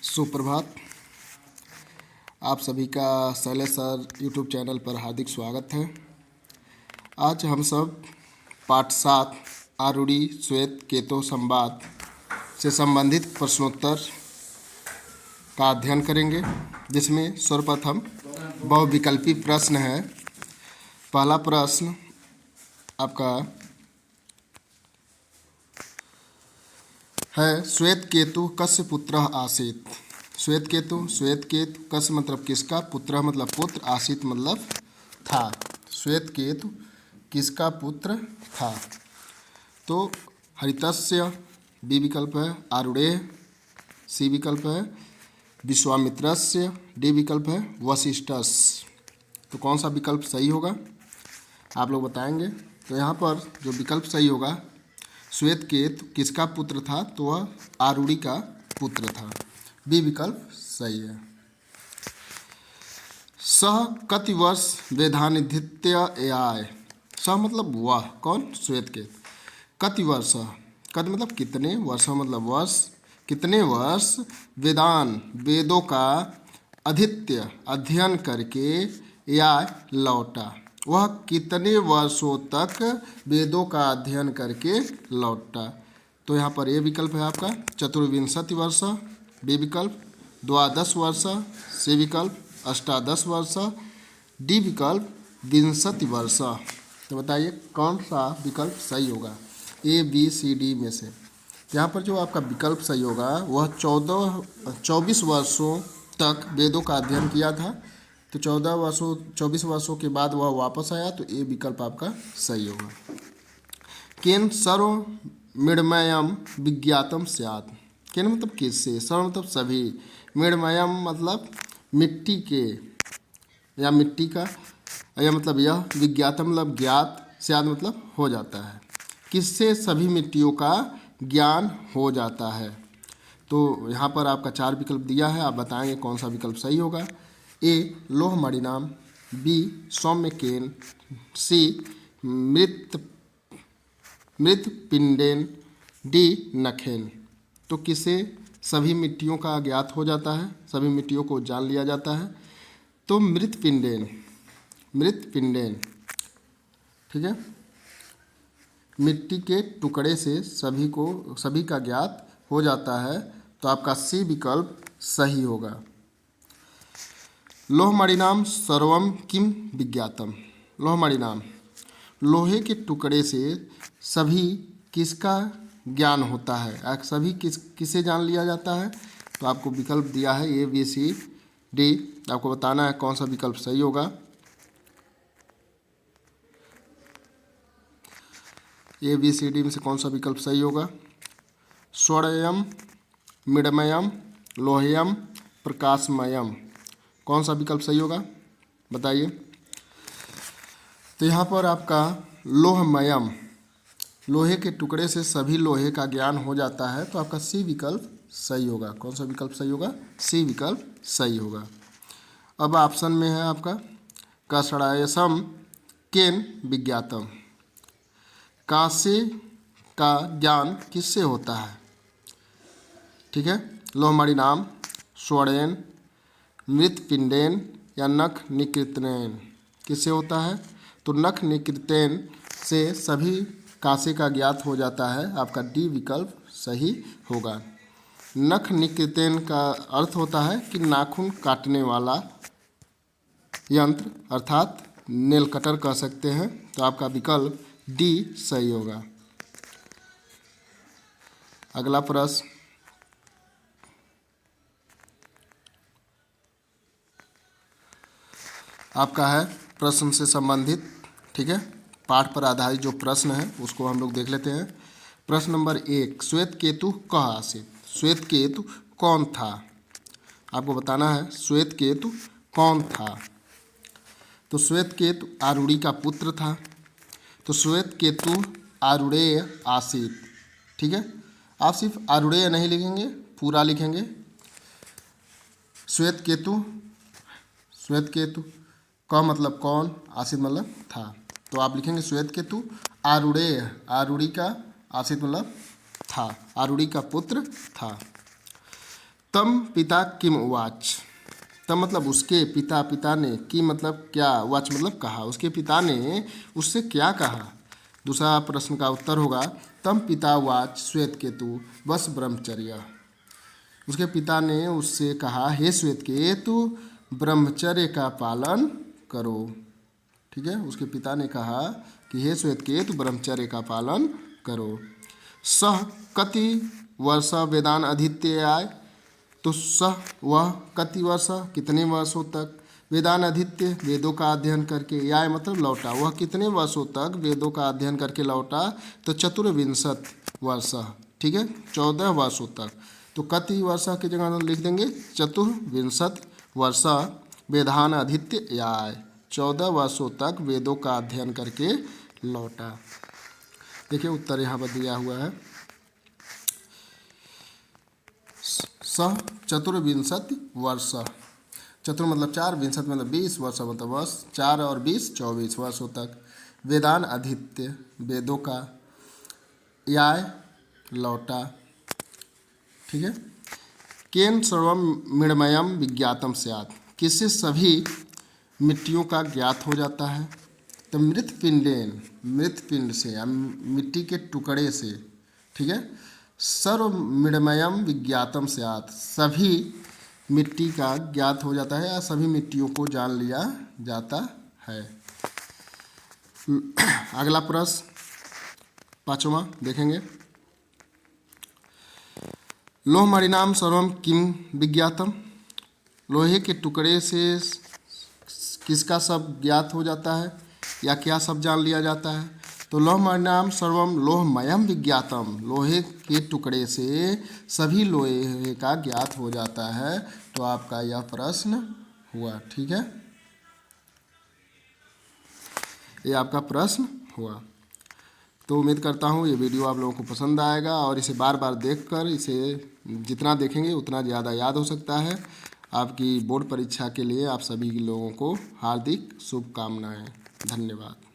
सुप्रभात। आप सभी का शैलेश सर यूट्यूब चैनल पर हार्दिक स्वागत है। आज हम सब पाठ 7 आरूढ़ी श्वेत केतु संवाद से संबंधित प्रश्नोत्तर का अध्ययन करेंगे, जिसमें सर्वप्रथम बहुविकल्पी प्रश्न है। पहला प्रश्न आपका है, श्वेत केतु कस्य पुत्र आसीत। श्वेत केतु कस्य मतलब किसका, पुत्र मतलब पुत्र, आसीत मतलब था। श्वेत केतु किसका पुत्र था। तो हरितस्य बी विकल्प है, आरूढ़ेय सी विकल्प है, विश्वामित्रस्य डी विकल्प है, वशिष्ठस्य। तो कौन सा विकल्प सही होगा आप लोग बताएंगे। तो यहाँ पर जो विकल्प सही होगा, श्वेत केतु किसका पुत्र था, तो वह आरूढ़ी का पुत्र था। बी विकल्प सही है। सह कति वर्ष वेदानिधित्य आय। सह मतलब वह, कौन, श्वेत केतु। कति वर्ष, कति मतलब कितने, वर्ष मतलब वर्ष, कितने वर्ष वेदान वेदों का अधीत्य अध्ययन करके या लौटा। वह कितने वर्षों तक वेदों का अध्ययन करके लौटा। तो यहाँ पर ये विकल्प है आपका चतुर्विंशति वर्ष, बी विकल्प द्वादश वर्ष, सी विकल्प अष्टादश वर्ष, डी विकल्प विंशति वर्ष। तो बताइए कौन सा विकल्प सही होगा ए बी सी डी में से। यहाँ पर जो आपका विकल्प सही होगा वह 24 वर्षों तक वेदों का अध्ययन किया था। तो 24 वर्षों के बाद वह वापस आया, तो ये विकल्प आपका सही होगा। केन सर्व मृण्मयम विज्ञातम स्यात्। केन मतलब किससे, सर्व मतलब सभी, मृण्मयम मतलब मिट्टी के या मिट्टी का, या मतलब यह, विज्ञातम मतलब ज्ञात, स्यात् मतलब हो जाता है। किससे सभी मिट्टियों का ज्ञान हो जाता है। तो यहाँ पर आपका 4 विकल्प दिया है, आप बताएंगे कौन सा विकल्प सही होगा। ए लोह मणिनाम, बी सौम्य केन, सी मृत पिंडेन, डी नखेन। तो किसे सभी मिट्टियों का ज्ञात हो जाता है, सभी मिट्टियों को जान लिया जाता है। तो मृत पिंडेन, ठीक है, मिट्टी के टुकड़े से सभी का ज्ञात हो जाता है। तो आपका सी विकल्प सही होगा। लोहमणिनाम सर्वम किम विज्ञातम। लोहमणिनाम, लोहे के टुकड़े से सभी किसका ज्ञान होता है, सभी किसे जान लिया जाता है। तो आपको विकल्प दिया है ए बी सी डी, आपको बताना है कौन सा विकल्प सही होगा। ए बी सी डी में से कौन सा विकल्प सही होगा। स्वर्णमयम, मृण्मयम, लोहेयम, प्रकाशमयम। कौन सा विकल्प सही होगा बताइए। तो यहाँ पर आपका लोहमयम, लोहे के टुकड़े से सभी लोहे का ज्ञान हो जाता है। तो आपका सी विकल्प सही होगा। कौन सा विकल्प सही होगा, सी विकल्प सही होगा। अब ऑप्शन में है आपका काष्ठायसम केन विज्ञातम। कांसे का ज्ञान किससे होता है, ठीक है। लोहमणिनाम, स्वर्णेन, मृत पिंडेन या नख निकृतेन, किससे होता है। तो नख निकृतेन से सभी कांसे का ज्ञात हो जाता है। आपका डी विकल्प सही होगा। नख निकृतेन का अर्थ होता है कि नाखून काटने वाला यंत्र, अर्थात नेल कटर कह सकते हैं। तो आपका विकल्प डी सही होगा। अगला प्रश्न आपका है प्रश्न से संबंधित, ठीक है, पाठ पर आधारित जो प्रश्न है उसको हम लोग देख लेते हैं। प्रश्न नंबर 1, श्वेत केतु कह आसीत। श्वेत केतु कौन था, आपको बताना है श्वेत केतु कौन था। तो श्वेत केतु आरूढ़ी का पुत्र था। तो श्वेत केतु आरूढ़ेय आसीत, ठीक है। आप सिर्फ आरूढ़ेय नहीं लिखेंगे, पूरा लिखेंगे। श्वेत केतु का मतलब कौन, आसीत मतलब था। तो आप लिखेंगे श्वेत केतु आरूढ़ेय, आरूढ़ी का, आसीत मतलब था, आरूढ़ी का पुत्र था। तम पिता किम उवाच। तब मतलब उसके पिता, पिता ने, की मतलब क्या, वाच मतलब कहा, उसके पिता ने उससे क्या कहा। दूसरा प्रश्न का उत्तर होगा तम पिता वाच श्वेत केतु बस ब्रह्मचर्य। उसके पिता ने उससे कहा हे श्वेत केतु ब्रह्मचर्य का पालन करो। ठीक है, उसके पिता ने कहा कि हे श्वेत केतु ब्रह्मचर्य का पालन करो। सह कति वर्ष वेदान अधीत्य आय। तो सह वह कति वर्ष कितने वर्षों तक, वेदान अधीत्य वेदों का अध्ययन करके, याय मतलब लौटा, वह कितने वर्षों तक वेदों का अध्ययन करके लौटा। तो चतुर्विंशत वर्ष, ठीक है, 14 वर्षों तक। तो कति वर्ष की जगह लिख देंगे चतुर्विंशत वर्ष वेदान अधीत्य याय, 14 वर्षों तक वेदों का अध्ययन करके लौटा। देखिए उत्तर यहाँ पर दिया हुआ है सह चतुर्विंशति वर्ष। चतुर मतलब 4, विंशत मतलब 20, वर्ष मतलब वर्ष, 4 और 20 24 वर्षों तक वेदान अधीत्य वेदों का, याय लौटा। ठीक है, केन सर्वम मृण्मयम विज्ञातम स्यात्, किससे सभी मिट्टियों का ज्ञात हो जाता है। तो मृत पिंडेन, मृत पिंड से या मिट्टी के टुकड़े से। ठीक है, सर्व मृण्मयम विज्ञातम स्यात्, सभी मिट्टी का ज्ञात हो जाता है या सभी मिट्टियों को जान लिया जाता है। अगला प्रश्न 5वां देखेंगे। लोहमणिनाम सर्वम किम विज्ञातम, लोहे के टुकड़े से किसका सब ज्ञात हो जाता है या क्या सब जान लिया जाता है। तो लोहमणिनाम सर्वम लोहमयम विज्ञातम, लोहे के टुकड़े से सभी लोहे का ज्ञात हो जाता है। तो आपका यह प्रश्न हुआ। ठीक है, ये आपका प्रश्न हुआ। तो उम्मीद करता हूँ ये वीडियो आप लोगों को पसंद आएगा और इसे बार बार देखकर, इसे जितना देखेंगे उतना ज़्यादा याद हो सकता है। आपकी बोर्ड परीक्षा के लिए आप सभी लोगों को हार्दिक शुभकामनाएं। धन्यवाद।